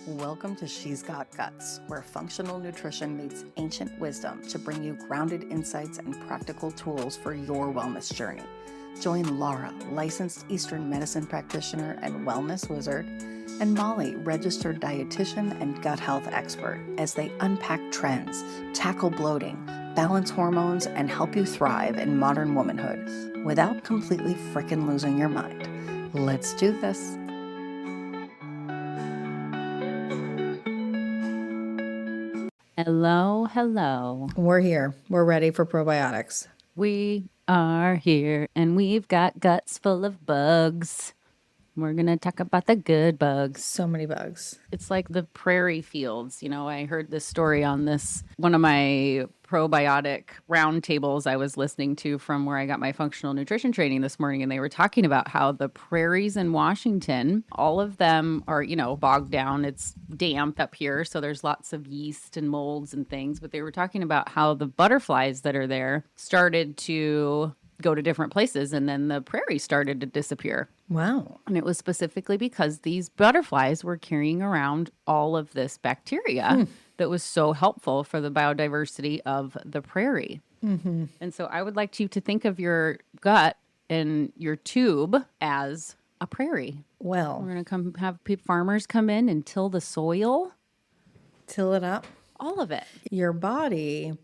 Welcome to She's Got Guts, where functional nutrition meets ancient wisdom to bring you grounded insights and practical tools for your wellness journey. Join Laura, licensed Eastern medicine practitioner and wellness wizard, and Molly, registered dietitian and gut health expert, as they unpack trends, tackle bloating, balance hormones, and help you thrive in modern womanhood without completely frickin' losing your mind. Let's do this. Hello. We're here. We're ready for probiotics. We are here, and we've got guts full of bugs. We're going to talk about the good bugs. So many bugs. It's like the prairie fields. You know, I heard this story on one of my probiotic roundtables I was listening to from where I got my functional nutrition training this morning. And they were talking about how the prairies in Washington, all of them are, bogged down. It's damp up here. So there's lots of yeast and molds and things. But they were talking about how the butterflies that are there started to go to different places, and then the prairie started to disappear. Wow. And it was specifically because these butterflies were carrying around all of this bacteria that was so helpful for the biodiversity of the prairie. Mm-hmm. And so I would like you to think of your gut and your tube as a prairie. Well, we're going to have farmers come in and till the soil. Till it up. All of it. Your body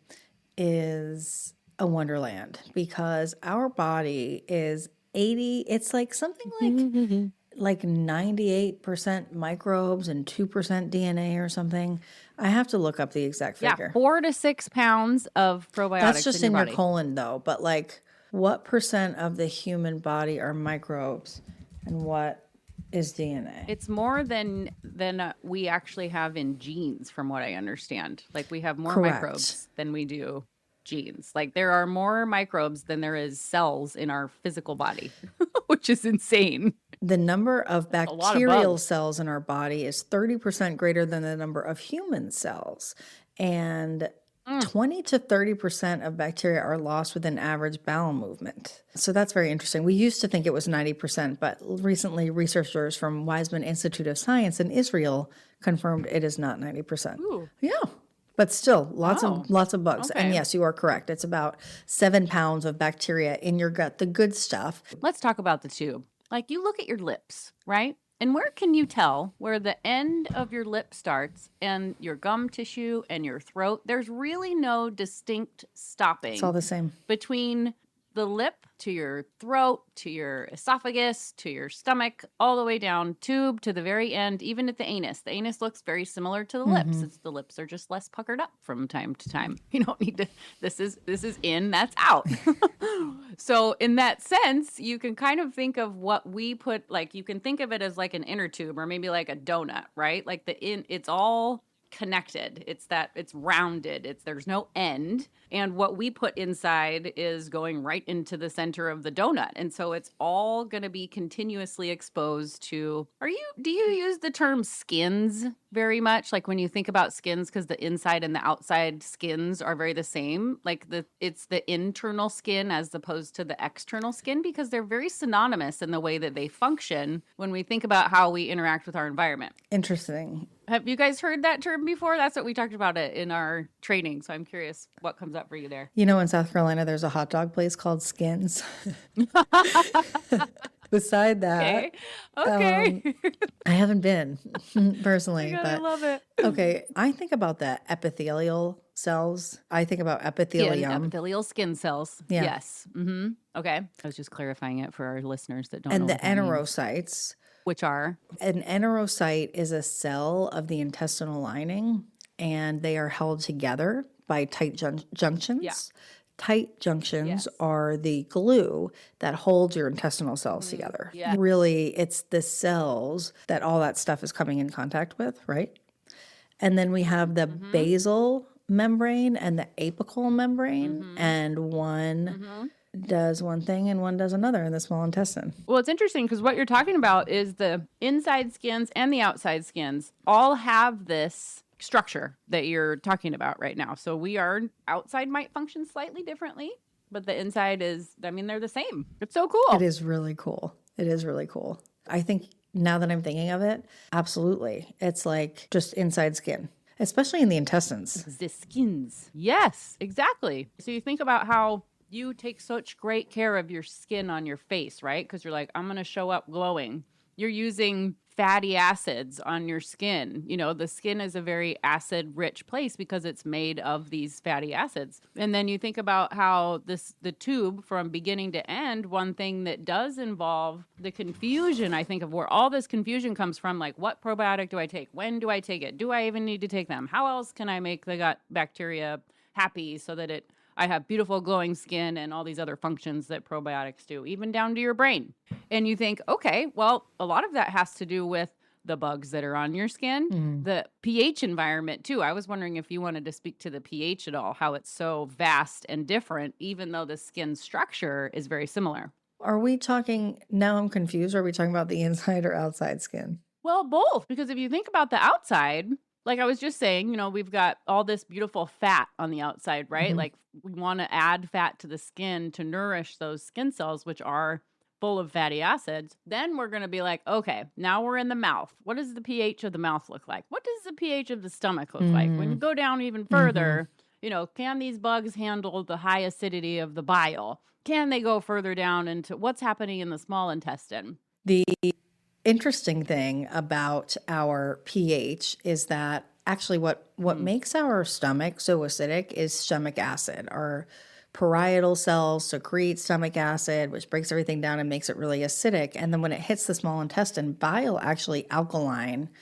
is a wonderland because our body is 80, it's like something like 98% microbes and 2% DNA or something. I have to look up the exact figure. 4 to 6 pounds of probiotics. That's just in your body. colon though, but like what percent of the human body are microbes and what is DNA? It's more than we actually have in genes, from what I understand. Like we have more microbes than we do genes. Like there are more microbes than there is cells in our physical body, which is insane. The number of bacterial cells in our body is 30% greater than the number of human cells. And 20 to 30% of bacteria are lost with an average bowel movement. So that's very interesting. We used to think it was 90%, but recently researchers from Weizmann Institute of Science in Israel confirmed it is not 90%. Ooh. Yeah. But still, lots of bugs. Okay. And yes, you are correct. It's about 7 pounds of bacteria in your gut, the good stuff. Let's talk about the tube. Like you look at your lips, right? And where can you tell where the end of your lip starts and your gum tissue and your throat? There's really no distinct stopping. It's all the same. Between the lip to your throat, to your esophagus, to your stomach, all the way down tube to the very end, even at the anus. The anus looks very similar to the lips. The lips are just less puckered up from time to time. You don't need to, this is in, that's out. So in that sense, you can kind of think of what we put, like you can think of it as like an inner tube or maybe like a donut, right? Like it's all connected. It's rounded. There's no end. And what we put inside is going right into the center of the donut. And so it's all going to be continuously exposed to, do you use the term skins very much? Like when you think about skins, because the inside and the outside skins are very the same. Like it's the internal skin as opposed to the external skin, because they're very synonymous in the way that they function when we think about how we interact with our environment. Interesting. Have you guys heard that term before? That's what we talked about it in our training. So I'm curious what comes up for you there. You know, in South Carolina, there's a hot dog place called Skins. Beside that, okay. I haven't been personally, but I love it. Okay, I think about the epithelial cells. I think about epithelium. Epithelial skin cells. Yeah. Yes. Mm-hmm. Okay. I was just clarifying it for our listeners that don't know. And the enterocytes. Which are? An enterocyte is a cell of the intestinal lining, and they are held together by tight junctions. Yeah. Tight junctions are the glue that holds your intestinal cells together. Yeah. Really, it's the cells that all that stuff is coming in contact with, right? And then we have the basal membrane and the apical membrane, and one does one thing and one does another in the small intestine. Well, it's interesting because what you're talking about is the inside skins and the outside skins all have this structure that you're talking about right now. So outside might function slightly differently, but the inside they're the same. It's so cool. It is really cool. I think now that I'm thinking of it, absolutely. It's like just inside skin, especially in the intestines. The skins. Yes, exactly. So you think about how you take such great care of your skin on your face, right? Because you're like, I'm going to show up glowing. You're using fatty acids on your skin. You know, the skin is a very acid rich place because it's made of these fatty acids. And then you think about how the tube from beginning to end, one thing that does involve the confusion, I think, of where all this confusion comes from, like what probiotic do I take? When do I take it? Do I even need to take them? How else can I make the gut bacteria happy so that I have beautiful glowing skin and all these other functions that probiotics do, even down to your brain. And you think, okay, well, a lot of that has to do with the bugs that are on your skin, the pH environment too. I was wondering if you wanted to speak to the pH at all, how it's so vast and different, even though the skin structure is very similar. Are we talking, now I'm confused, are we talking about the inside or outside skin? Well, both, because if you think about the outside, like I was just saying, you know, we've got all this beautiful fat on the outside, right? Like we want to add fat to the skin to nourish those skin cells, which are full of fatty acids. Then we're going to be like, okay, now we're in the mouth. What does the pH of the mouth look like? What does the pH of the stomach look like? When you go down even further, you know, can these bugs handle the high acidity of the bile? Can they go further down into what's happening in the small intestine? The interesting thing about our pH is that actually what makes our stomach so acidic is stomach acid. Our parietal cells secrete stomach acid, which breaks everything down and makes it really acidic. And then when it hits the small intestine, bile actually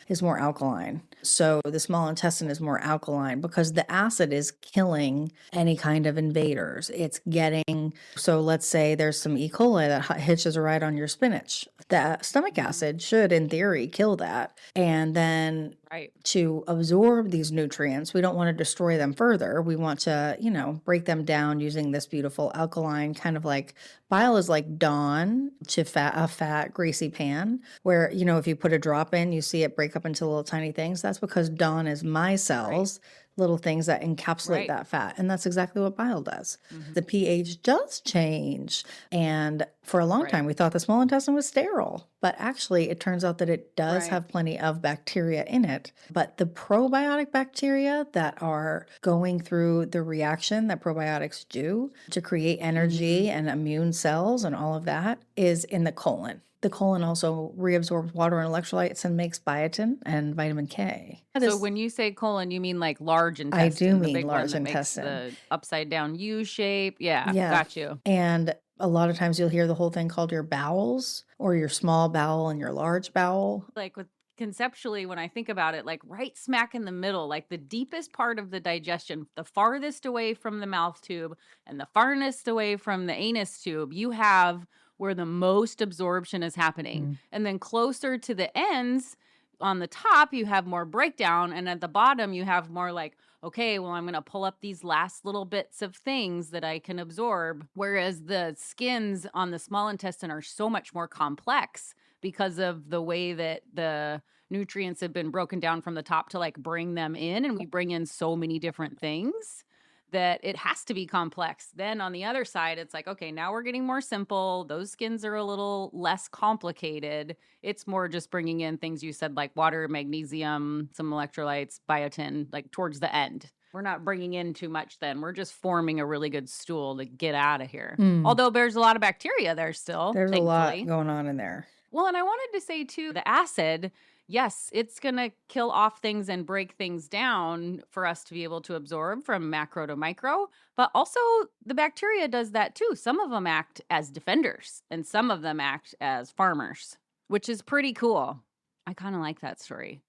is more alkaline. So the small intestine is more alkaline because the acid is killing any kind of invaders. It's getting, so let's say there's some E. coli that hitches right on your spinach. The stomach acid should, in theory, kill that. And then to absorb these nutrients, we don't want to destroy them further. We want to, you know, break them down using this beautiful alkaline kind of like bile is like Dawn to a fat, greasy pan where, you know, if you put a drop in, you see it break up into little tiny things. That's because Dawn is my cells. Little things that encapsulate that fat. And that's exactly what bile does. The pH does change. And for a long time, we thought the small intestine was sterile. But actually, it turns out that it does have plenty of bacteria in it. But the probiotic bacteria that are going through the reaction that probiotics do to create energy and immune cells and all of that is in the colon. The colon also reabsorbs water and electrolytes and makes biotin and vitamin K. So when you say colon, you mean like large intestine? I do the mean big large one that intestine. Makes the upside down U shape. Yeah, got you. And a lot of times you'll hear the whole thing called your bowels or your small bowel and your large bowel. Like conceptually, when I think about it, like right smack in the middle, like the deepest part of the digestion, the farthest away from the mouth tube and the farthest away from the anus tube, you have where the most absorption is happening. And then closer to the ends, on the top, you have more breakdown. And at the bottom, you have more like, okay, well, I'm going to pull up these last little bits of things that I can absorb. Whereas the skins on the small intestine are so much more complex because of the way that the nutrients have been broken down from the top to like bring them in. And we bring in so many different things that it has to be complex. Then on the other side, it's like, okay, now we're getting more simple. Those skins are a little less complicated. It's more just bringing in things you said, like water, magnesium, some electrolytes, biotin, like towards the end. We're not bringing in too much then. We're just forming a really good stool to get out of here. Although there's a lot of bacteria there still. There's thankfully. a lot going on in there. Well, and I wanted to say too, the acid, yes, it's going to kill off things and break things down for us to be able to absorb from macro to micro. But also the bacteria does that too. Some of them act as defenders and some of them act as farmers, which is pretty cool. I kind of like that story.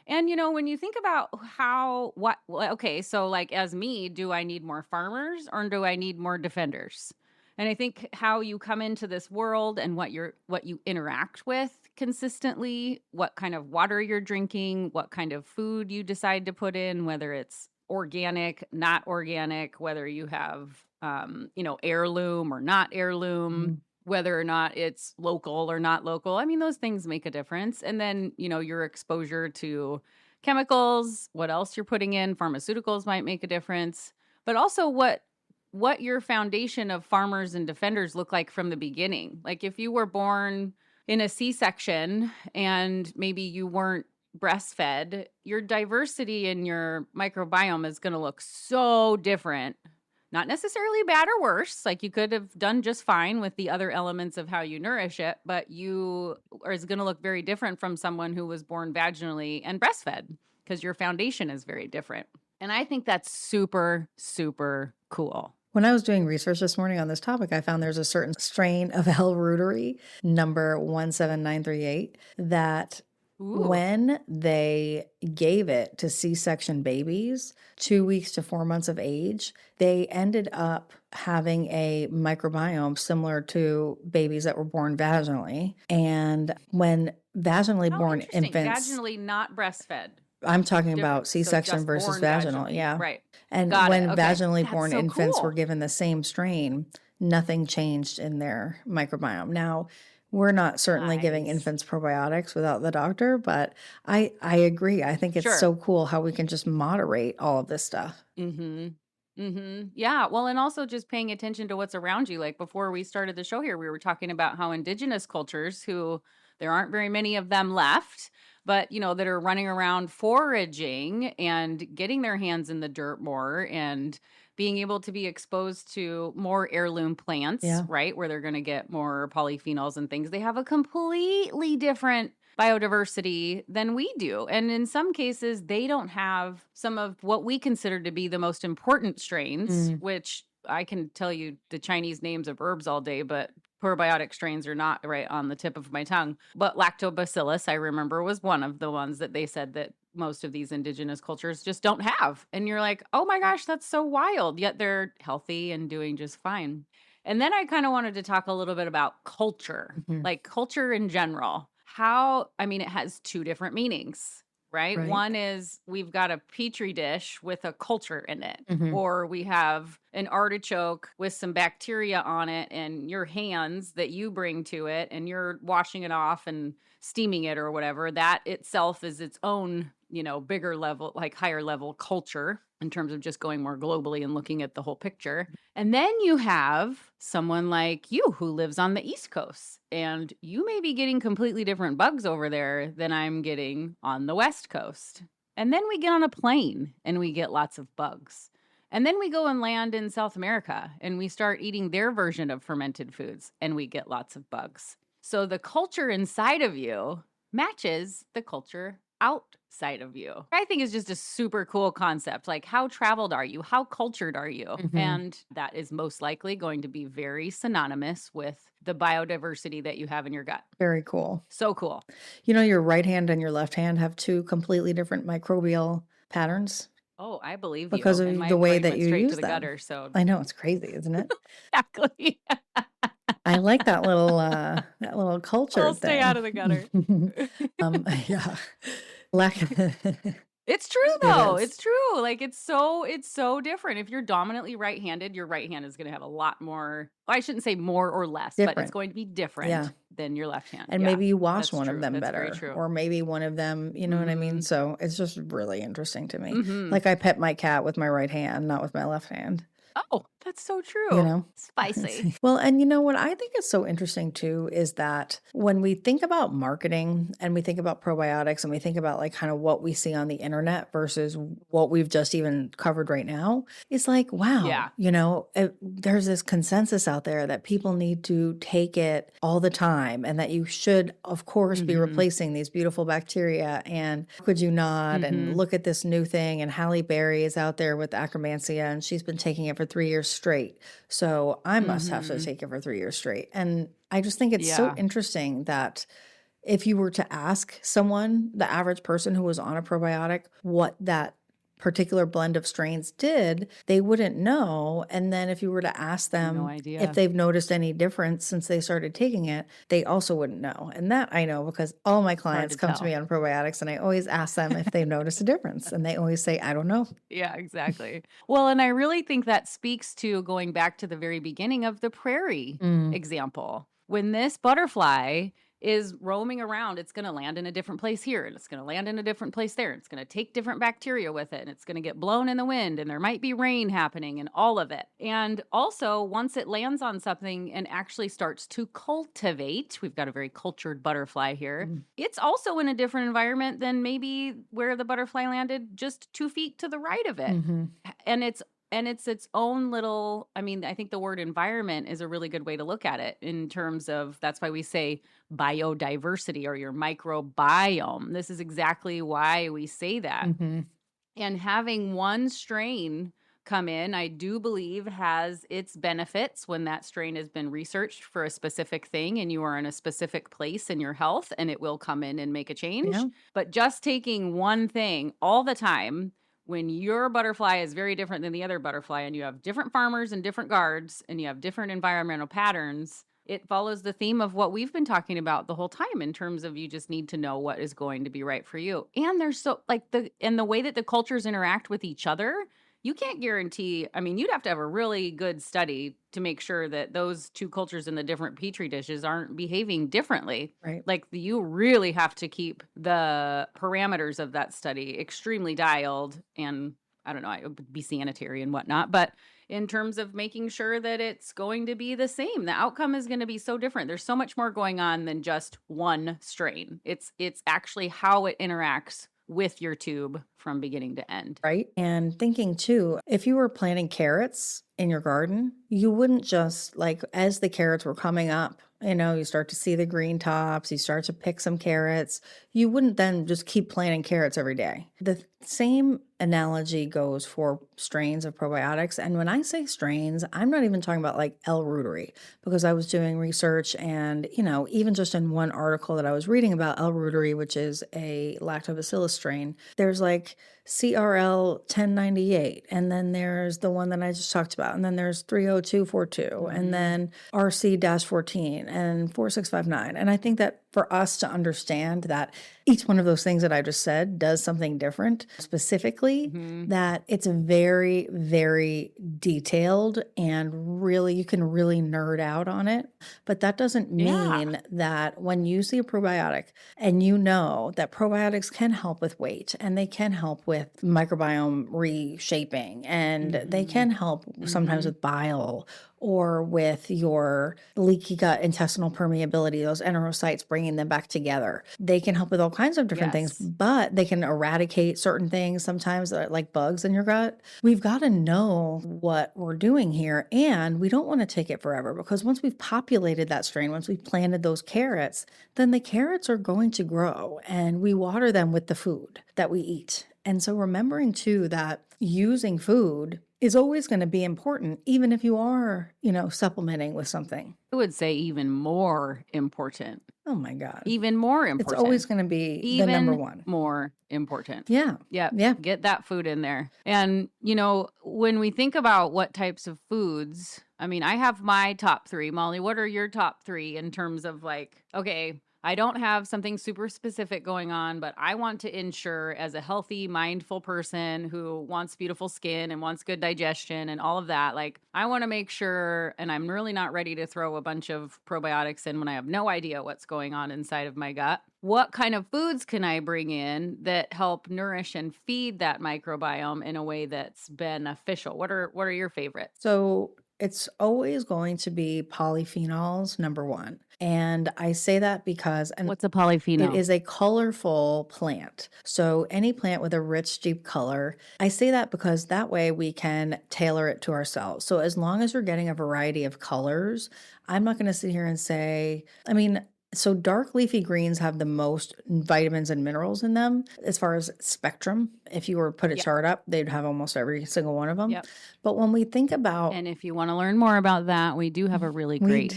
And, you know, when you think about okay, so like as me, do I need more farmers or do I need more defenders? And I think how you come into this world and what you interact with consistently, what kind of water you're drinking, what kind of food you decide to put in, whether it's organic, not organic, whether you have, heirloom or not heirloom, whether or not it's local or not local. I mean, those things make a difference. And then, you know, your exposure to chemicals, what else you're putting in, pharmaceuticals might make a difference, but also what your foundation of farmers and defenders look like from the beginning. Like if you were born, in a C-section and maybe you weren't breastfed, your diversity in your microbiome is going to look so different. Not necessarily bad or worse. Like you could have done just fine with the other elements of how you nourish it, but you is going to look very different from someone who was born vaginally and breastfed because your foundation is very different. And I think that's super, super cool. When I was doing research this morning on this topic, I found there's a certain strain of L. reuteri, number 17938, that when they gave it to C-section babies, 2 weeks to 4 months of age, they ended up having a microbiome similar to babies that were born vaginally. And when vaginally born infants... Vaginally, not breastfed. I'm talking about C-section versus vaginal. Yeah. Right. And when vaginally born infants were given the same strain, nothing changed in their microbiome. Now, we're not certainly giving infants probiotics without the doctor, but I agree. I think it's so cool how we can just moderate all of this stuff. Yeah. Well, and also just paying attention to what's around you. Like before we started the show here, we were talking about how indigenous cultures, who there aren't very many of them left, but that are running around foraging and getting their hands in the dirt more and being able to be exposed to more heirloom plants, right? Where they're going to get more polyphenols and things. They have a completely different biodiversity than we do. And in some cases, they don't have some of what we consider to be the most important strains, which I can tell you the Chinese names of herbs all day, but probiotic strains are not right on the tip of my tongue. But lactobacillus, I remember, was one of the ones that they said that most of these indigenous cultures just don't have. And you're like, oh my gosh, that's so wild. Yet they're healthy and doing just fine. And then I kind of wanted to talk a little bit about culture, like culture in general. It has two different meanings. Right? One is we've got a petri dish with a culture in it, or we have an artichoke with some bacteria on it and your hands that you bring to it and you're washing it off and steaming it or whatever. That itself is its own, bigger level, like higher level culture in terms of just going more globally and looking at the whole picture. And then you have someone like you who lives on the East Coast, and you may be getting completely different bugs over there than I'm getting on the West Coast. And then we get on a plane and we get lots of bugs. And then we go and land in South America and we start eating their version of fermented foods and we get lots of bugs. So the culture inside of you matches the culture outside of you. I think is just a super cool concept. Like, how traveled are you? How cultured are you? And that is most likely going to be very synonymous with the biodiversity that you have in your gut. Very cool. So cool. Your right hand and your left hand have two completely different microbial patterns. Oh, I believe because you. of the way that you use to the them. Gutter, so I know, it's crazy, isn't it? Exactly. I like that little culture I'll thing. stay out of the gutter. Yeah. It's true though. It's true. Like it's so different. If you're dominantly right-handed, your right hand is going to have a lot more. Well, I shouldn't say more or less, but it's going to be different than your left hand. And maybe you wash one of them better, or maybe one of them, you know what I mean? So it's just really interesting to me. Like I pet my cat with my right hand, not with my left hand. Oh, that's so true. Spicy. Well, and what I think is so interesting too is that when we think about marketing and we think about probiotics and we think about like kind of what we see on the internet versus what we've just even covered right now, it's like, wow, there's this consensus out there that people need to take it all the time and that you should, of course, be replacing these beautiful bacteria, and could you not? And look at this new thing, and Halle Berry is out there with Akkermansia and she's been taking it for 3 years straight. So I must have to take it for 3 years straight. And I just think it's so interesting that if you were to ask someone, the average person who was on a probiotic, what that particular blend of strains did, they wouldn't know. And then if you were to ask them if they've noticed any difference since they started taking it, they also wouldn't know. And that I know because all my clients come to me on probiotics and I always ask them if they've noticed a difference. And they always say, I don't know. Yeah, exactly. Well, and I really think that speaks to going back to the very beginning of the prairie example. When this butterfly is roaming around. It's going to land in a different place here, and it's going to land in a different place there. And it's going to take different bacteria with it, and it's going to get blown in the wind, and there might be rain happening and all of it. And also, once it lands on something and actually starts to cultivate, we've got a very cultured butterfly here. It's also in a different environment than maybe where the butterfly landed just 2 feet to the right of it. And it's its own little, I mean, I think the word environment is a really good way to look at it in terms of, that's why we say biodiversity or your microbiome. This is exactly why we say that. And having one strain come in, I do believe has its benefits when that strain has been researched for a specific thing and you are in a specific place in your health, and it will come in and make a change. But just taking one thing all the time, when your butterfly is very different than the other butterfly, and you have different farmers and different guards, and you have different environmental patterns, it follows the theme of what we've been talking about the whole time in terms of you just need to know what is going to be right for you. And there's so the way that the cultures interact with each other, you can't guarantee, I mean, you'd have to have a really good study to make sure that those two cultures in the different petri dishes aren't behaving differently. Right. Like you really have to keep the parameters of that study extremely dialed, and I don't know, it would be sanitary and whatnot, but in terms of making sure that it's going to be the same, the outcome is going to be so different. There's so much more going on than just one strain. It's actually how it interacts with your tube from beginning to end. Right. And thinking too, if you were planting carrots in your garden, you wouldn't just like, as the carrots were coming up, you start to see the green tops, you start to pick some carrots. You wouldn't then just keep planting carrots every day. The same analogy goes for strains of probiotics. And when I say strains, I'm not even talking about like L. reuteri, because I was doing research and, even just in one article that I was reading about L. reuteri, which is a lactobacillus strain, there's like CRL 1098, and then there's the one that I just talked about, and then there's 30242, and then RC-14 and 4659. And I think that for us to understand that each one of those things that I just said does something different specifically, that it's very, very detailed and really, you can really nerd out on it. But that doesn't mean that when you see a probiotic and you know that probiotics can help with weight and they can help with microbiome reshaping and they can help sometimes with bile or with your leaky gut intestinal permeability, those enterocytes, bringing them back together. They can help with all kinds of different things, but they can eradicate certain things sometimes, like bugs in your gut. We've got to know what we're doing here, and we don't want to take it forever, because once we've populated that strain, once we've planted those carrots, then the carrots are going to grow, and we water them with the food that we eat. And so remembering too that using food is always going to be important, even if you are, supplementing with something. I would say even more important. Oh my God. Even more important. It's always going to be even the number one. More important. Yeah. Get that food in there. And, when we think about what types of foods, I mean, I have my top 3. Molly, what are your top 3 in terms of like, okay, I don't have something super specific going on, but I want to ensure, as a healthy, mindful person who wants beautiful skin and wants good digestion and all of that, like I want to make sure, and I'm really not ready to throw a bunch of probiotics in when I have no idea what's going on inside of my gut. What kind of foods can I bring in that help nourish and feed that microbiome in a way that's beneficial? What are your favorites? So it's always going to be polyphenols, number one. And I say that because... And what's a polyphenol? It is a colorful plant. So any plant with a rich, deep color. I say that because that way we can tailor it to ourselves. So as long as you're getting a variety of colors, I'm not going to sit here and say, so dark leafy greens have the most vitamins and minerals in them as far as spectrum. If you were to put a chart up, they'd have almost every single one of them. But when we think about... And if you want to learn more about that, we do have a really great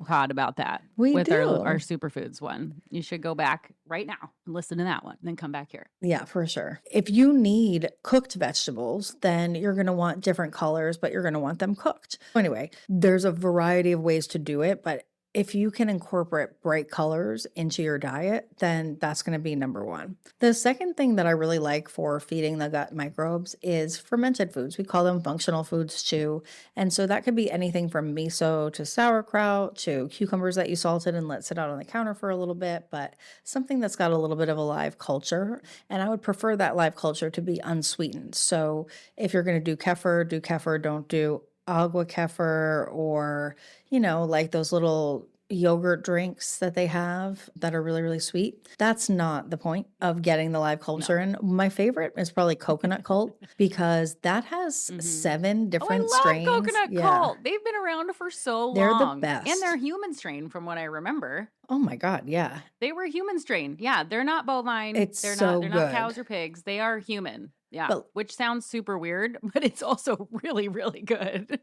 pod about that with our superfoods one. You should go back right now and listen to that one, then come back here. Yeah, for sure. If you need cooked vegetables, then you're going to want different colors, but you're going to want them cooked. Anyway, there's a variety of ways to do it, but if you can incorporate bright colors into your diet, then that's going to be number one. The second thing that I really like for feeding the gut microbes is fermented foods. We call them functional foods too. And so that could be anything from miso to sauerkraut to cucumbers that you salted and let sit out on the counter for a little bit, but something that's got a little bit of a live culture. And I would prefer that live culture to be unsweetened. So if you're going to do kefir, don't do agua kefir or, like those little yogurt drinks that they have that are really, really sweet. That's not the point of getting the live culture. No. And my favorite is probably coconut cult because that has 7 Oh, different I love strains. coconut Yeah. cult. They've been around for so They're the long. And best. they're human strain from what I remember. Oh my God, yeah. They were human strain. Yeah, they're not bovine. It's They're so not good. cows or pigs. They are human. Yeah, But which sounds super weird, but it's also really, really good.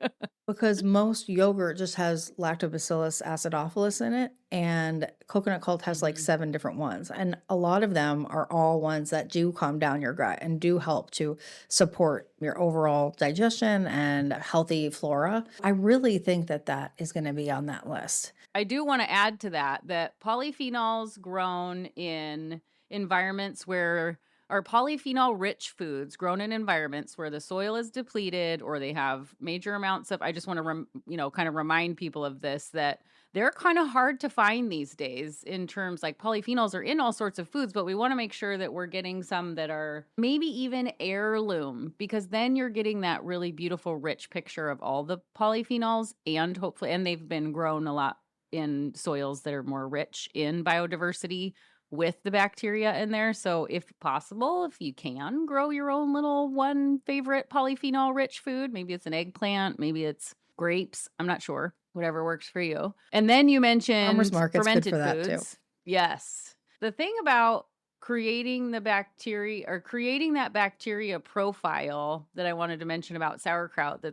because most yogurt just has Lactobacillus acidophilus in it, and coconut cult has like 7 different ones. And a lot of them are all ones that do calm down your gut and do help to support your overall digestion and healthy flora. I really think that that is going to be on that list. I do want to add to that polyphenols grown in environments where are polyphenol rich foods grown in environments where the soil is depleted or they have major amounts of, I just want to kind of remind people of this, that they're kind of hard to find these days in terms like polyphenols are in all sorts of foods, but we want to make sure that we're getting some that are maybe even heirloom, because then you're getting that really beautiful rich picture of all the polyphenols, and hopefully, and they've been grown a lot in soils that are more rich in biodiversity with the bacteria in there. So if possible, if you can grow your own little one favorite polyphenol rich food, maybe it's an eggplant, maybe it's grapes, I'm not sure, whatever works for you. And then you mentioned Farmers market's good fermented for that too. foods. Yes. The thing about creating the bacteria or creating that bacteria profile that I wanted to mention about sauerkraut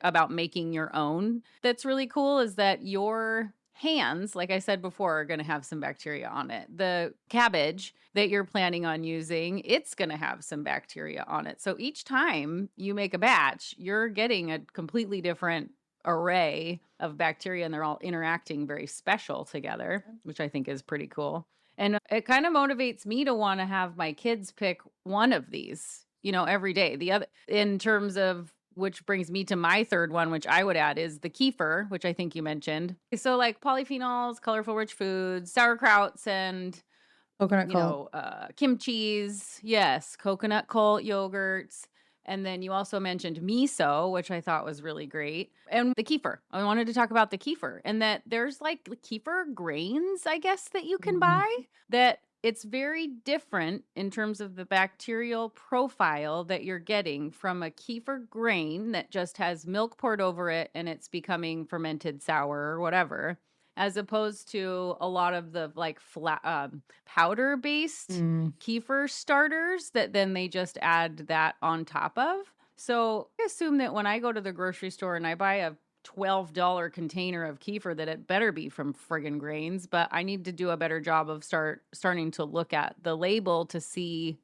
about making your own that's really cool is that your hands, like I said before, are going to have some bacteria on it. The cabbage that you're planning on using, it's going to have some bacteria on it. So each time you make a batch, you're getting a completely different array of bacteria and they're all interacting very special together, which I think is pretty cool. And it kind of motivates me to want to have my kids pick one of these, every day. The other, in terms of, which brings me to my third one, which I would add is the kefir, which I think you mentioned. So like polyphenols, colorful rich foods, sauerkrauts, and Coconut cult. kimchi's, yes, coconut cult yogurts. And then you also mentioned miso, which I thought was really great. And the kefir. I wanted to talk about the kefir and that there's like kefir grains, I guess, that you can buy that it's very different in terms of the bacterial profile that you're getting from a kefir grain that just has milk poured over it and it's becoming fermented sour or whatever, as opposed to a lot of the like powder based kefir starters that then they just add that on top of. So I assume that when I go to the grocery store and I buy a $12 container of kefir that it better be from friggin' grains, but I need to do a better job of starting to look at the label to see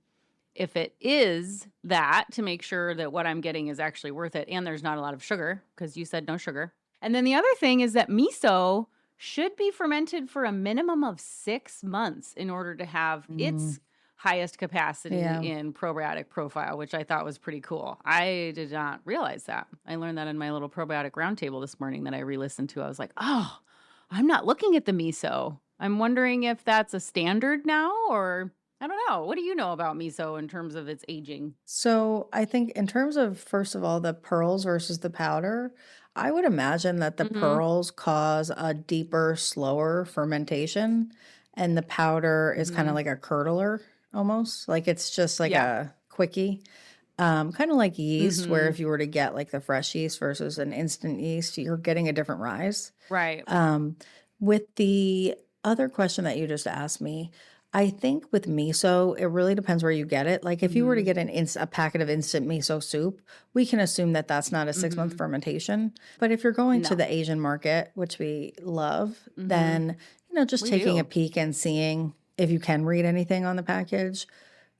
if it is that, to make sure that what I'm getting is actually worth it and there's not a lot of sugar, because you said no sugar. And then the other thing is that miso should be fermented for a minimum of 6 months in order to have its highest capacity in probiotic profile, which I thought was pretty cool. I did not realize that. I learned that in my little probiotic roundtable this morning that I re-listened to. I was like, oh, I'm not looking at the miso. I'm wondering if that's a standard now, or I don't know. What do you know about miso in terms of its aging? So I think in terms of, first of all, the pearls versus the powder, I would imagine that the pearls cause a deeper, slower fermentation, and the powder is kind of like a curdler almost. Like it's just like a quickie. Kind of like yeast, where if you were to get like the fresh yeast versus an instant yeast, you're getting a different rise. Right. With the other question that you just asked me, I think with miso, it really depends where you get it. Like if you were to get a packet of instant miso soup, we can assume that that's not a 6-month fermentation. But if you're going to the Asian market, which we love, then, just We taking do. a peek and seeing if you can read anything on the package,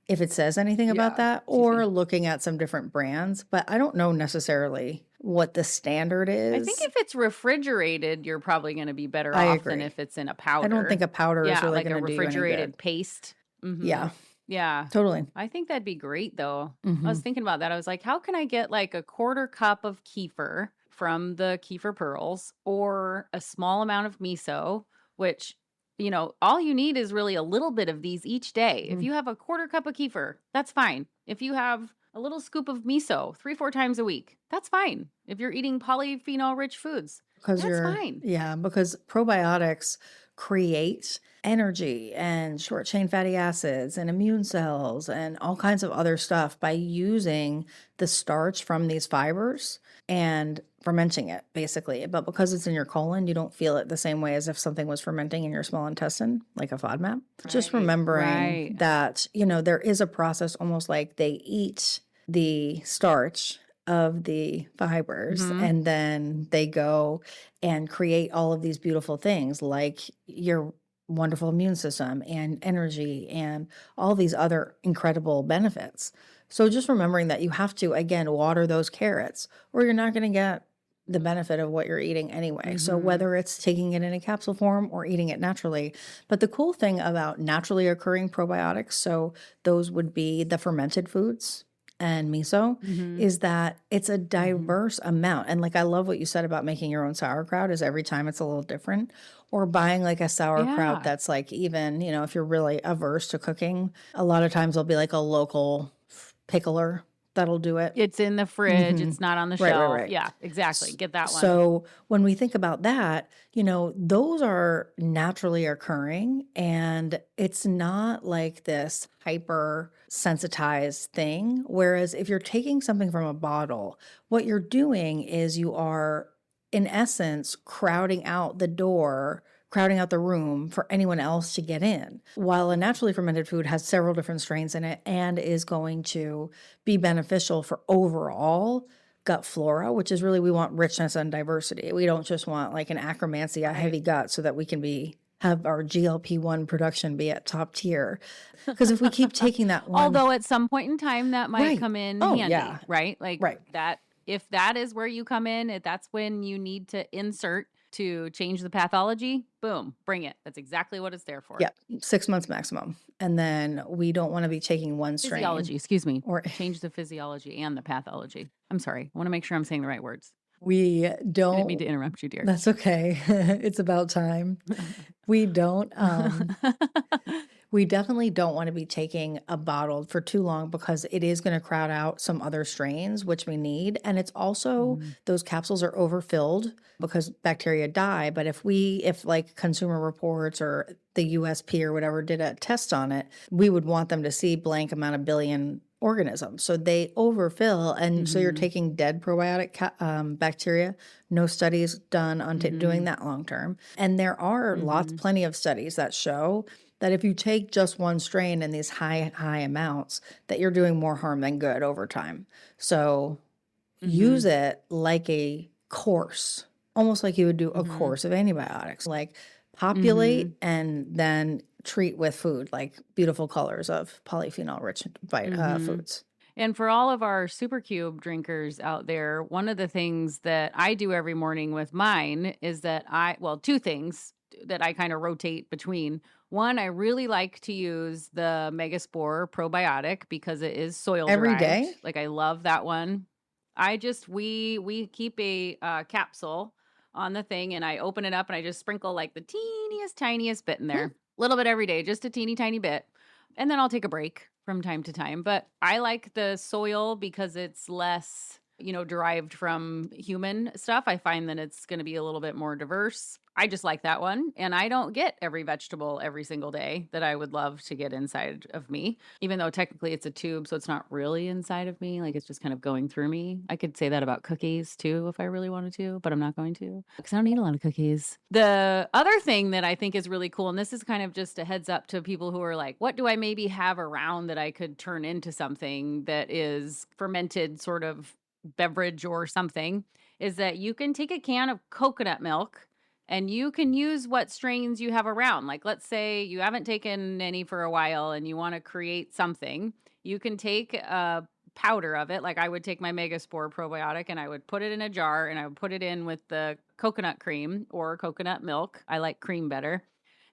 if it says anything about that, or looking at some different brands. But I don't know necessarily what the standard I think is. if it's refrigerated, you're probably going to be better I off than agree. if it's in a I don't think powder. a powder is Yeah, really like going a to do you any good. refrigerated paste. Yeah, Yeah. totally. I think that'd be great though. I Hmm. was thinking about that. I was like, how can I get like a quarter cup of kefir from the kefir pearls or a small amount of miso, which, all you need is really a little bit of these each day. If you have a quarter cup of kefir, that's fine. If you have a little scoop of miso 3-4 times a week, that's fine. If you're eating polyphenol rich foods, Because that's fine. because probiotics create energy and short chain fatty acids and immune cells and all kinds of other stuff by using the starch from these fibers and fermenting it basically. But because it's in your colon, you don't feel it the same way as if something was fermenting in your small intestine, like a FODMAP. Just remembering Right. that, there is a process almost like they eat the starch of the fibers Mhm. and then they go and create all of these beautiful things like your wonderful immune system and energy and all these other incredible benefits. So just remembering that you have to again water those carrots or you're not going to get the benefit of what you're eating anyway. So Mhm. whether it's taking it in a capsule form or eating it naturally. But the cool thing about naturally occurring probiotics, so those would be the fermented foods and miso, Mhm. is that it's a Mhm. diverse amount. And like I love what you said about making your own sauerkraut is every time it's a little different. Or buying like a sauerkraut Yeah. that's like even, if you're really averse to cooking, a lot of times there'll be like a local pickler that'll do it. It's in the fridge, Hmm. it's not on the Right, right, shelf. right. Yeah, exactly. Get that one. So when we think about that, those are naturally occurring and it's not like this hyper sensitized thing. Whereas if you're taking something from a bottle, what you're doing is you are, in essence, crowding out the room for anyone else to get in. While a naturally fermented food has several different strains in it and is going to be beneficial for overall gut flora, which is really we want richness and diversity. We don't just want like an acromancy, a Right. heavy gut, so that we can have our GLP-1 production be at top tier. Because if we keep taking that one, Although at some point in time that might right? come in Oh handy, yeah, right? Like right. that if that is where you come in, if that's when you need to insert to change the pathology, boom, bring it. That's exactly what it's there for. Yeah, 6 months maximum, and then we don't want to be taking one strain Physiology, excuse me. or Change the physiology and the pathology. I'm sorry. I want to make sure I'm saying the right words. we I didn't mean don't. to interrupt you, dear. That's okay. It's about time. We don't. We definitely don't want to be taking a bottle for too long because it is going to crowd out some other strains, which we need. And it's also, Mhm. those capsules are overfilled because bacteria die. But if like Consumer Reports or the USP or whatever did a test on it, we would want them to see blank amount of billion organisms. So they overfill. And so you're Mhm. taking dead probiotic bacteria. No studies done on doing Mhm. that long term. And there are Mhm. plenty of studies that show that if you take just one strain in these high amounts, that you're doing more harm than good over time. So use Mhm. it like a course, almost like you would do a Mhm. course of antibiotics, like populate Mhm. and then treat with food, like beautiful colors of polyphenol rich Mhm. foods. And for all of our super cube drinkers out there, one of the things that I do every morning with mine is that two things that I kind of rotate between. One, I really like to use the Megaspore probiotic because it is soil Every derived. day? Like I love that one. We keep a capsule on the thing and I open it up and I just sprinkle like the tiniest bit in Hmm. there. A little bit every day, just a teeny tiny bit. And then I'll take a break from time to time. But I like the soil because it's less, derived from human stuff. I find that it's going to be a little bit more diverse. I just like that one. And I don't get every vegetable every single day that I would love to get inside of me, even though technically it's a tube. So it's not really inside of me. Like it's just kind of going through me. I could say that about cookies too, if I really wanted to, but I'm not going to because I don't eat a lot of cookies. The other thing that I think is really cool, and this is kind of just a heads up to people who are like, what do I maybe have around that I could turn into something that is fermented sort of beverage or something, is that you can take a can of coconut milk and you can use what strains you have around. Like, let's say you haven't taken any for a while and you want to create something. You can take a powder of it. Like I would take my Megaspore probiotic and I would put it in a jar and I would put it in with the coconut cream or coconut milk. I like cream better.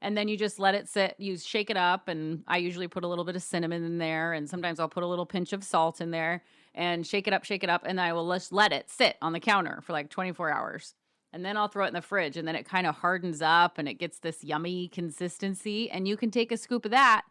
And then you just let it sit, you shake it up. And I usually put a little bit of cinnamon in there. And sometimes I'll put a little pinch of salt in there and shake it up. And I will just let it sit on the counter for like 24 hours. And then I'll throw it in the fridge and then it kind of hardens up and it gets this yummy consistency. And you can take a scoop of that.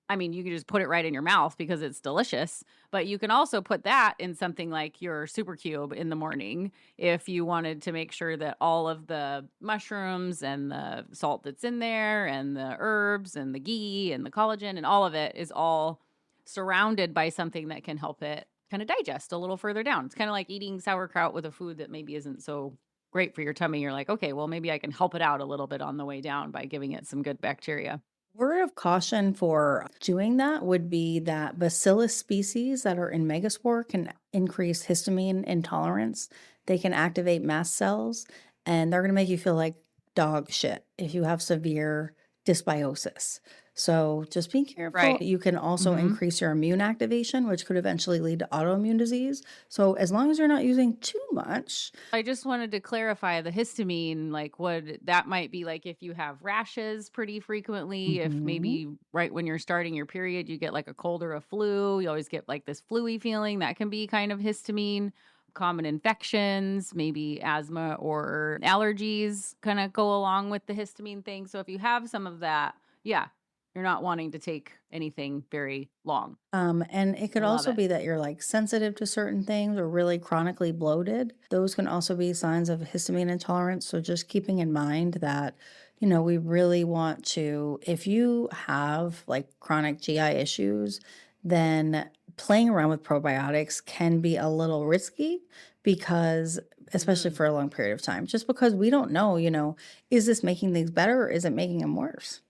I mean, you can just put it right in your mouth because it's delicious, but you can also put that in something like your super cube in the morning if you wanted to make sure that all of the mushrooms and the salt that's in there and the herbs and the ghee and the collagen and all of it is all surrounded by something that can help it kind of digest a little further down. It's kind of like eating sauerkraut with a food that maybe isn't so great for your tummy. You're like, okay, well, maybe I can help it out a little bit on the way down by giving it some good bacteria. Word of caution for doing that would be that bacillus species that are in megaspore can increase histamine intolerance. They can activate mast cells, and they're going to make you feel like dog shit if you have severe dysbiosis. So just be careful. Right. You can also increase your immune activation, which could eventually lead to autoimmune disease. So as long as you're not using too much. I just wanted to clarify the histamine, like what that might be like if you have rashes pretty frequently, if maybe right when you're starting your period, you get like a cold or a flu, you always get like this flu-y feeling, that can be kind of histamine. Common infections, maybe asthma or allergies kind of go along with the histamine thing. So if you have some of that, yeah, you're not wanting to take anything very long. And it could also be that you're like sensitive to certain things or really chronically bloated. Those can also be signs of histamine intolerance. So just keeping in mind that, you know, we really want to, if you have like chronic GI issues, then playing around with probiotics can be a little risky because, especially for a long period of time, just because we don't know, you know, is this making things better or is it making them worse?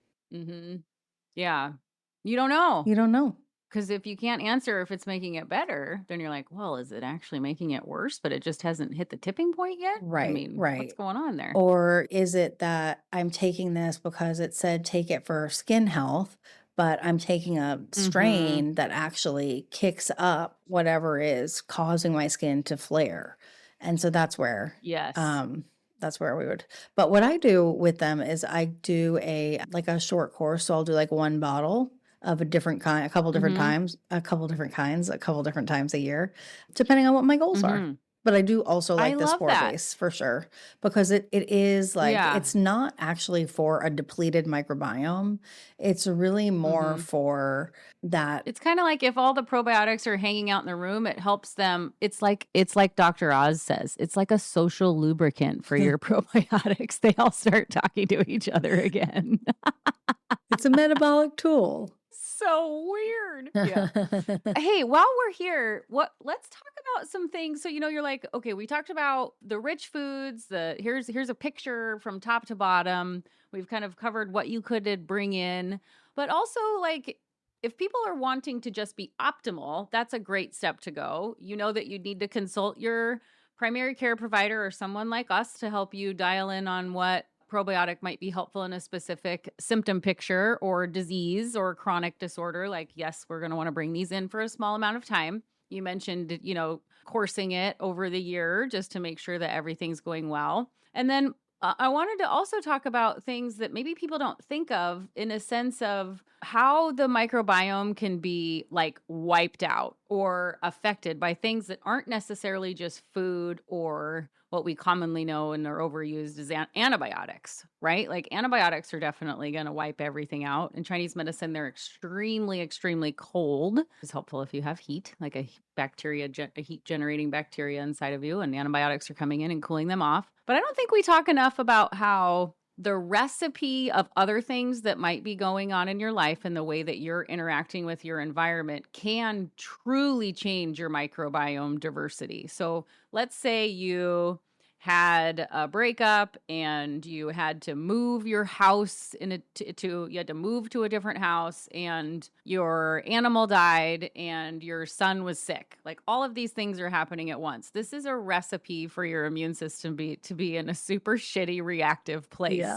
Yeah. You don't know. You don't know. Because if you can't answer if it's making it better, then you're like, well, is it actually making it worse, but it just hasn't hit the tipping point yet? Right, I mean, right. what's going on there? Or is it that I'm taking this because it said take it for skin health, but I'm taking a strain that actually kicks up whatever is causing my skin to flare. And so that's where Yes. that's where we would. But what I do with them is I do a short course. So I'll do like one bottle of a different kind, a couple different times, a couple different kinds, a couple different times a year, depending on what my goals are. But I do also like the spore base for sure, because it is like, it's not actually for a depleted microbiome. It's really more for that. It's kind of like if all the probiotics are hanging out in the room, it helps them. It's like Dr. Oz says, it's like a social lubricant for your probiotics. They all start talking to each other again. It's a metabolic tool. So weird. Yeah. Hey, while we're here, let's talk about some things. So, you know, you're like, okay, we talked about the rich foods, here's a picture from top to bottom. We've kind of covered what you could bring in, but also like if people are wanting to just be optimal, that's a great step to go. You know that you need to consult your primary care provider or someone like us to help you dial in on what probiotic might be helpful in a specific symptom picture or disease or chronic disorder. Like, yes, we're going to want to bring these in for a small amount of time. You mentioned, you know, coursing it over the year just to make sure that everything's going well. And then I wanted to also talk about things that maybe people don't think of in a sense of how the microbiome can be like wiped out or affected by things that aren't necessarily just food or what we commonly know and are overused as antibiotics, right? Like antibiotics are definitely going to wipe everything out. In Chinese medicine, they're extremely, extremely cold. It's helpful if you have heat, like a heat generating bacteria inside of you, and antibiotics are coming in and cooling them off. But I don't think we talk enough about how the recipe of other things that might be going on in your life and the way that you're interacting with your environment can truly change your microbiome diversity. So let's say you had a breakup and you had to move your house you had to move to a different house and your animal died and your son was sick. Like all of these things are happening at once. This is a recipe for your immune system to be in a super shitty reactive place,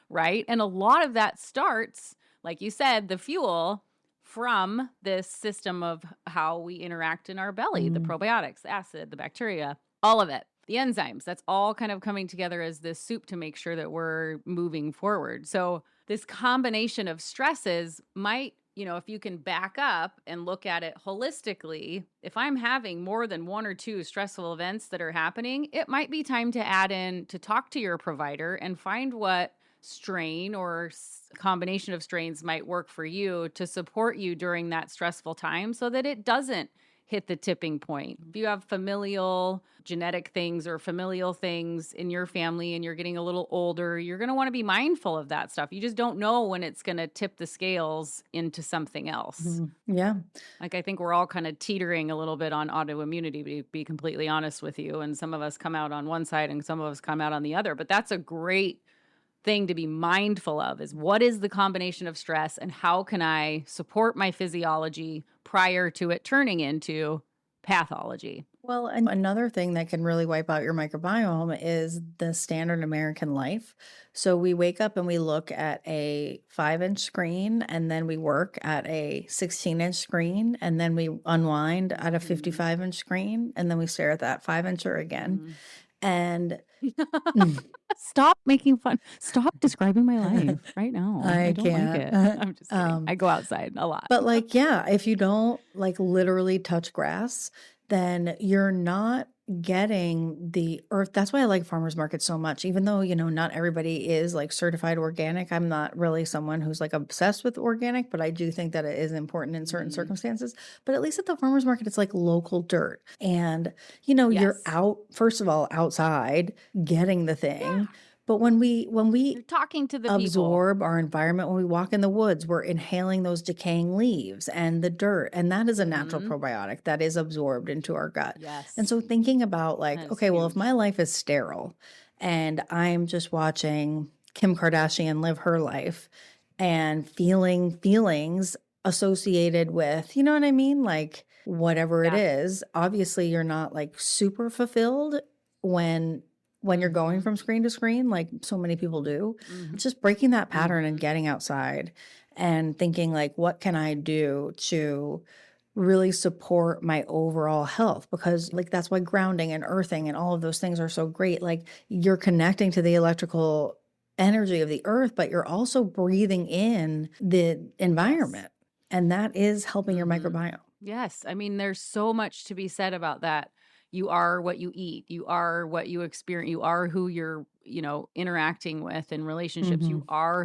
right? And a lot of that starts, like you said, the fuel from this system of how we interact in our belly, the probiotics, the acid, the bacteria, all of it. The enzymes, that's all kind of coming together as this soup to make sure that we're moving forward. So this combination of stresses might, if you can back up and look at it holistically, if I'm having more than one or two stressful events that are happening, it might be time to add in to talk to your provider and find what strain or combination of strains might work for you to support you during that stressful time so that it doesn't hit the tipping point. If you have familial genetic things or familial things in your family and you're getting a little older, you're going to want to be mindful of that stuff. You just don't know when it's going to tip the scales into something else. Yeah. Like I think we're all kind of teetering a little bit on autoimmunity, to be completely honest with you. And some of us come out on one side and some of us come out on the other. But that's a great thing to be mindful of, is what is the combination of stress and how can I support my physiology prior to it turning into pathology. Well, and another thing that can really wipe out your microbiome is the standard American life. So we wake up and we look at a 5-inch screen, and then we work at a 16-inch screen, and then we unwind at a 55-inch screen, and then we stare at that 5-incher again. And stop making fun. Stop describing my life right now. I don't can't. like it. I'm just kidding. I go outside a lot. But if you don't literally touch grass, then you're not getting the earth. That's why I like farmers markets so much, even though, not everybody is certified organic. I'm not really someone who's obsessed with organic, but I do think that it is important in certain circumstances. But at least at the farmers market, it's local dirt. And, you're out, first of all, outside getting the thing. Yeah. But when we You're talking to the absorb our environment, when we walk in the woods, we're inhaling those decaying leaves and the dirt. And that is a natural probiotic that is absorbed into our gut. Yes. And so thinking about okay, well, if my life is sterile and I'm just watching Kim Kardashian live her life and feeling feelings associated with, you know what I mean? Whatever it is, obviously you're not super fulfilled when you're going from screen to screen, like so many people do. Just breaking that pattern and getting outside and thinking what can I do to really support my overall health? Because that's why grounding and earthing and all of those things are so great. You're connecting to the electrical energy of the earth, but you're also breathing in the environment. And that is helping your microbiome. Yes. I mean, there's so much to be said about that. You are what you eat. You are what you experience. You are who you're, interacting with in relationships. You are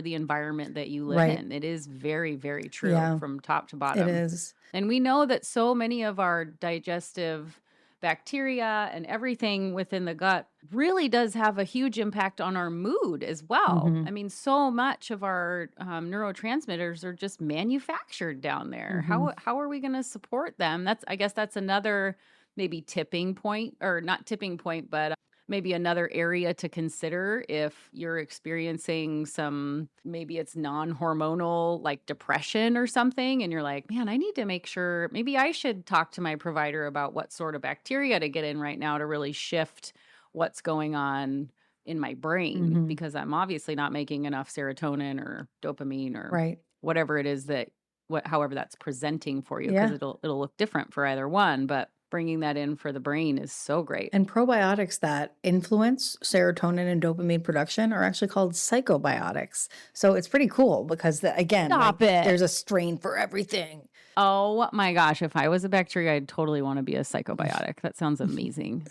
the environment that you live in. It is very, very true from top to bottom. It is. And we know that so many of our digestive bacteria and everything within the gut really does have a huge impact on our mood as well. I mean, so much of our neurotransmitters are just manufactured down there. How are we going to support them? I guess that's another maybe tipping point, or not tipping point, but maybe another area to consider if you're experiencing maybe it's non-hormonal depression or something, and you're like, man, I need to make sure, maybe I should talk to my provider about what sort of bacteria to get in right now to really shift what's going on in my brain, because I'm obviously not making enough serotonin or dopamine or whatever it is however that's presenting for you, because it'll look different for either one, but bringing that in for the brain is so great. And probiotics that influence serotonin and dopamine production are actually called psychobiotics. So it's pretty cool because, there's a strain for everything. Oh my gosh. If I was a bacteria, I'd totally want to be a psychobiotic. That sounds amazing.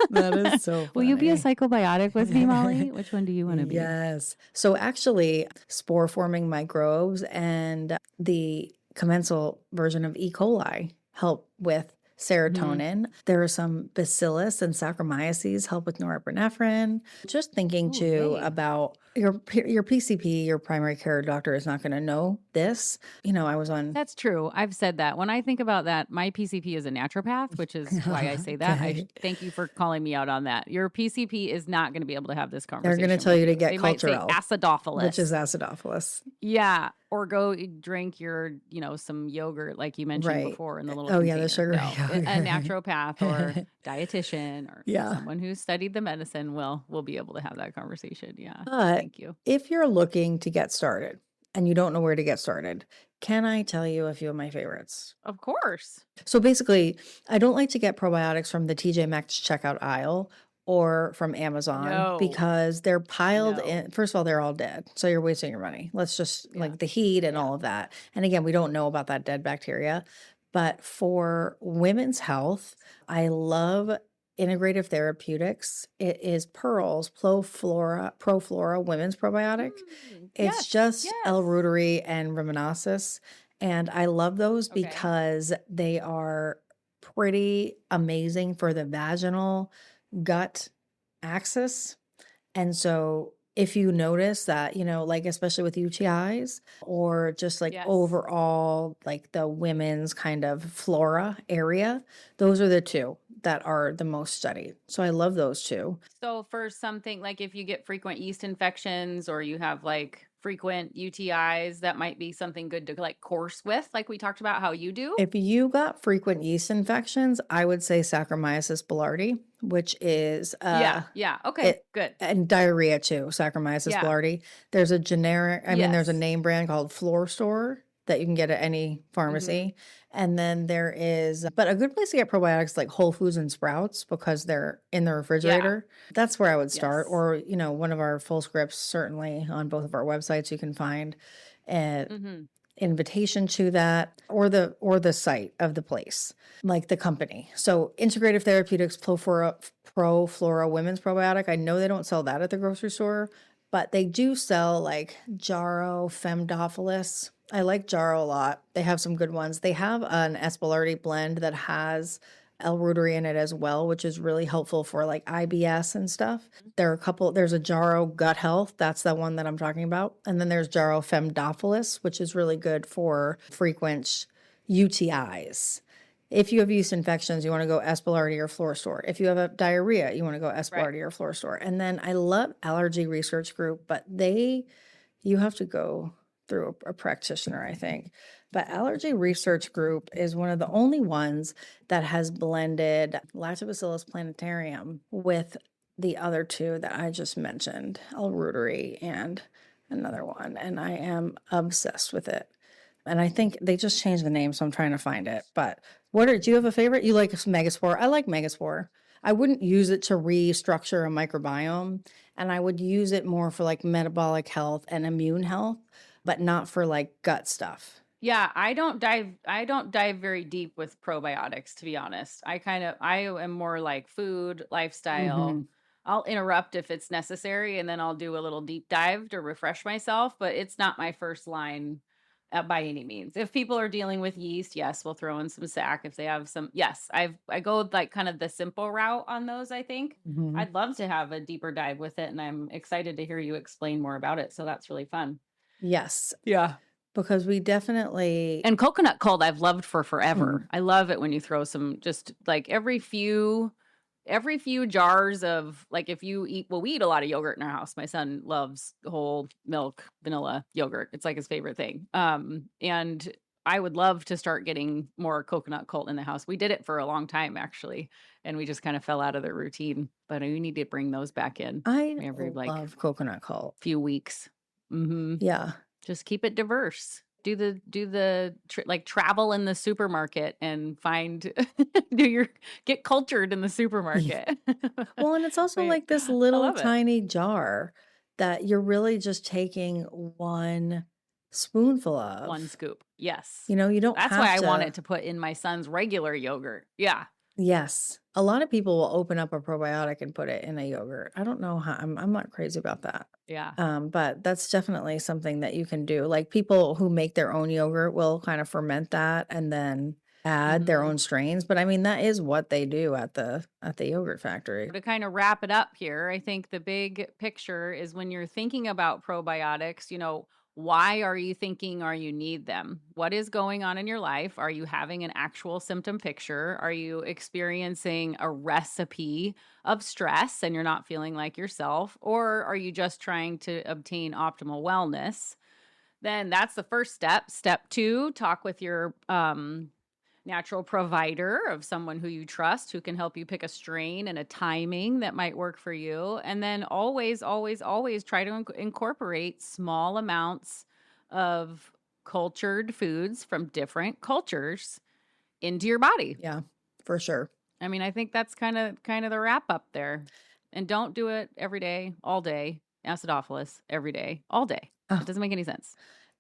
That is so funny. Will you be a psychobiotic with me, Molly? Which one do you want to be? Yes. So actually, spore-forming microbes and the commensal version of E. coli help with serotonin. There are some bacillus and Saccharomyces help with norepinephrine. Just thinking about your PCP, your primary care doctor is not going to know this. I was on. That's true. I've said that. When I think about that, my PCP is a naturopath, which is why I say that. I thank you for calling me out on that. Your PCP is not going to be able to have this conversation. They're going to tell you to get cultural, acidophilus, which is acidophilus. Yeah. Or go drink your, some yogurt like you mentioned before in the little container. The sugar. A naturopath or dietitian or someone who's studied the medicine will be able to have that conversation. Yeah. But thank you. If you're looking to get started and you don't know where to get started, can I tell you a few of my favorites? Of course. So basically, I don't like to get probiotics from the TJ Maxx checkout aisle or from Amazon No. because they're piled No. in. First of all, they're all dead. So you're wasting your money. Let's just Yeah. like the heat and Yeah. all of that. And again, we don't know about that dead bacteria. But for women's health, I love integrative therapeutics. It is Pearl's Pro Flora Women's Probiotic. It's Yes. just Yes. L-reuteri and rhamnosus. And I love those Okay. because they are pretty amazing for the vaginal gut axis. And so if you notice that, like especially with UTIs or just like Yes. overall, like the women's kind of flora area, those are the two that are the most studied. So I love those two. So for something like if you get frequent yeast infections or you have like frequent UTIs, that might be something good to like course with, like we talked about how you do. If you got frequent yeast infections, I would say Saccharomyces boulardii, which is Yeah. Okay. Good. and diarrhea too, Saccharomyces Yeah. boulardii. There's a generic, there's a Yes. name brand called Floor Store that you can get at any pharmacy. And then there is, but a good place to get probiotics like Whole Foods and Sprouts because they're in the refrigerator. That's where I would start. Yes. Or, one of our full scripts, certainly on both of our websites, you can find invitation to that or the site of the place, like the company. So integrative therapeutics Pro Flora Women's Probiotic. I know they don't sell that at the grocery store, but they do sell like Jarrow Femdophilus. I like Jarrow a lot. They have some good ones. They have an S. boulardii blend that has L-reuteri in it as well, which is really helpful for like IBS and stuff. There's a Jarrow Gut Health. That's the one that I'm talking about. And then there's Jarrow Femdophilus, which is really good for frequent UTIs. If you have yeast infections, you want to go S. boulardii or Floor Store. If you have a diarrhea, you want to go S. boulardii or Floor Store. And then I love Allergy Research Group, but you have to go through a practitioner, I think. But Allergy Research Group is one of the only ones that has blended Lactobacillus plantarum with the other two that I just mentioned, L-reuteri and another one. And I am obsessed with it. And I think they just changed the name, so I'm trying to find it. But do you have a favorite? You like Megaspore? I like Megaspore. I wouldn't use it to restructure a microbiome, and I would use it more for like metabolic health and immune health, but not for like gut stuff. Yeah, I don't dive very deep with probiotics, to be honest. I am more like food, lifestyle. I'll interrupt if it's necessary and then I'll do a little deep dive to refresh myself, but it's not my first line by any means. If people are dealing with yeast, yes, we'll throw in some sac. If they have some, yes, I go with like kind of the simple route on those, I think. I'd love to have a deeper dive with it and I'm excited to hear you explain more about it. So that's really fun. Yes. Yeah. Because we definitely. And coconut cold I've loved for forever. I love it when you throw some just like every few jars of like if you eat we eat a lot of yogurt in our house. My son loves whole milk vanilla yogurt. It's like his favorite thing. And I would love to start getting more coconut cold in the house. We did it for a long time actually, and we just kind of fell out of the routine. But we need to bring those back in. I every love coconut cold. Few weeks. Yeah. Just keep it diverse. Do the like travel in the supermarket and find get cultured in the supermarket. Well, and it's also like this little tiny jar that you're really just taking one spoonful of. One scoop. Yes. You don't That's have why I to. wanted to put in my son's regular yogurt. Yeah. Yes. A lot of people will open up a probiotic and put it in a yogurt. I don't know how. I'm not crazy about that. Yeah. But that's definitely something that you can do. Like people who make their own yogurt will kind of ferment that and then add their own strains. But I mean, that is what they do at the yogurt factory. To kind of wrap it up here, I think the big picture is when you're thinking about probiotics, why are you thinking or you need them? What is going on in your life? Are you having an actual symptom picture? Are you experiencing a recipe of stress and you're not feeling like yourself? Or are you just trying to obtain optimal wellness? Then that's the first step. Step 2, talk with your natural provider of someone who you trust who can help you pick a strain and a timing that might work for you. And then always, always, always try to incorporate small amounts of cultured foods from different cultures into your body. Yeah, for sure. I mean, I think that's kind of the wrap up there. And don't do it every day, all day. Acidophilus every day, all day. Oh. It doesn't make any sense.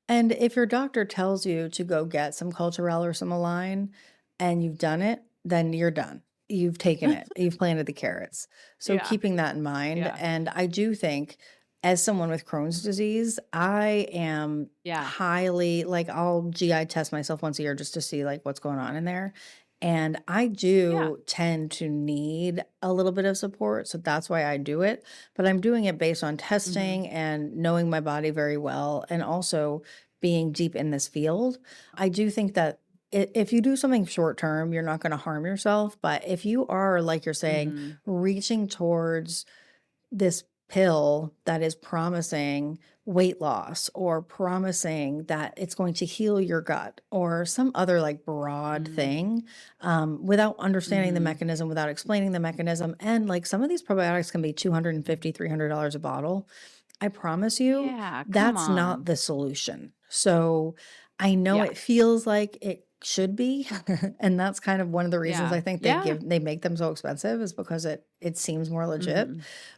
And if your doctor tells you to go get some Culturelle or some Align and you've done it, then you're done. You've taken it. You've planted the carrots. So Yeah. keeping that in mind. Yeah. And I do think as someone with Crohn's disease, I am highly like I'll GI test myself once a year just to see like what's going on in there. And I do tend to need a little bit of support. So that's why I do it. But I'm doing it based on testing and knowing my body very well and also being deep in this field. I do think that if you do something short term, you're not going to harm yourself. But if you are, like you're saying, reaching towards this pill that is promising weight loss or promising that it's going to heal your gut or some other like broad thing without understanding the mechanism, without explaining the mechanism. And like some of these probiotics can be $250, $300 a bottle. I promise you, that's not the solution. So I know it feels like it should be. And that's kind of one of the reasons I think they make them so expensive is because it seems more legit.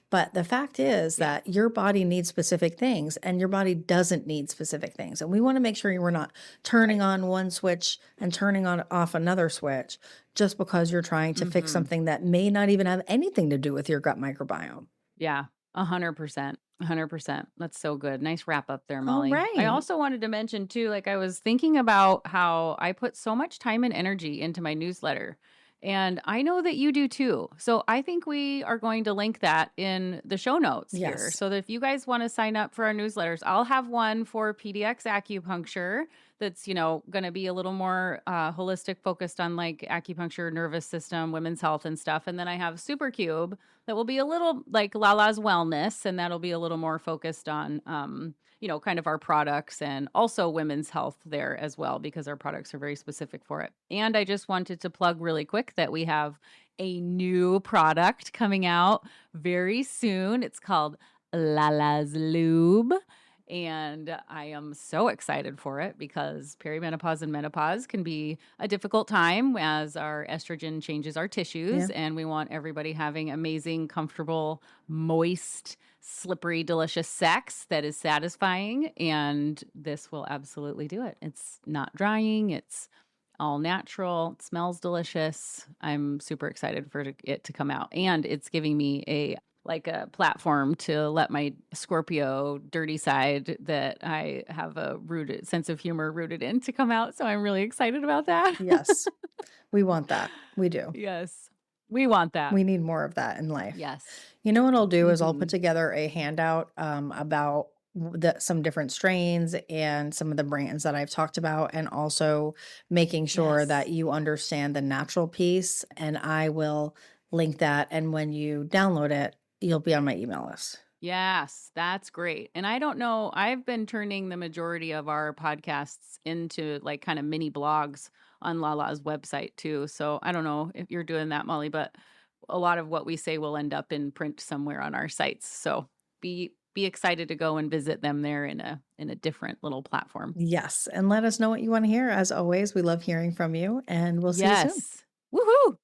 But the fact is that your body needs specific things and your body doesn't need specific things. And we want to make sure we're not turning on one switch and turning on off another switch just because you're trying to fix something that may not even have anything to do with your gut microbiome. Yeah, 100%. 100%. That's so good. Nice wrap up there, Molly. All right. I also wanted to mention too, like I was thinking about how I put so much time and energy into my newsletter. And I know that you do too. So I think we are going to link that in the show notes here. So that if you guys want to sign up for our newsletters, I'll have one for PDX acupuncture that's, going to be a little more holistic, focused on like acupuncture, nervous system, women's health and stuff. And then I have Supercube that will be a little like Lala's wellness. And that'll be a little more focused on, kind of our products and also women's health there as well, because our products are very specific for it. And I just wanted to plug really quick that we have a new product coming out very soon. It's called Lala's Lube. And I am so excited for it because perimenopause and menopause can be a difficult time as our estrogen changes our tissues. And we want everybody having amazing, comfortable, moist, slippery, delicious sex that is satisfying. And this will absolutely do it. It's not drying. It's all natural. It smells delicious. I'm super excited for it to come out. And it's giving me a platform to let my Scorpio dirty side that I have a rooted sense of humor rooted in to come out. So I'm really excited about that. Yes. We want that. We do. Yes. We want that. We need more of that in life. Yes. You know what I'll do is I'll put together a handout about some different strains and some of the brands that I've talked about, and also making sure that you understand the natural piece. And I will link that. And when you download it, you'll be on my email list. Yes, that's great. And I don't know, I've been turning the majority of our podcasts into like kind of mini blogs on Lala's website too. So I don't know if you're doing that, Molly, but a lot of what we say will end up in print somewhere on our sites. So be excited to go and visit them there in a different little platform. Yes. And let us know what you want to hear. As always, we love hearing from you, and we'll see you soon. Woohoo!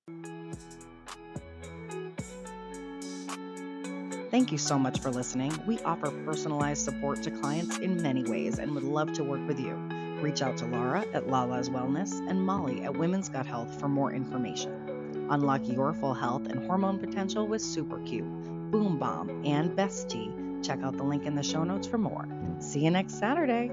Thank you so much for listening. We offer personalized support to clients in many ways and would love to work with you. Reach out to Laura at Lala's Wellness and Molly at Women's Gut Health for more information. Unlock your full health and hormone potential with Supercube, Boom Bomb, and Best Tea. Check out the link in the show notes for more. See you next Saturday.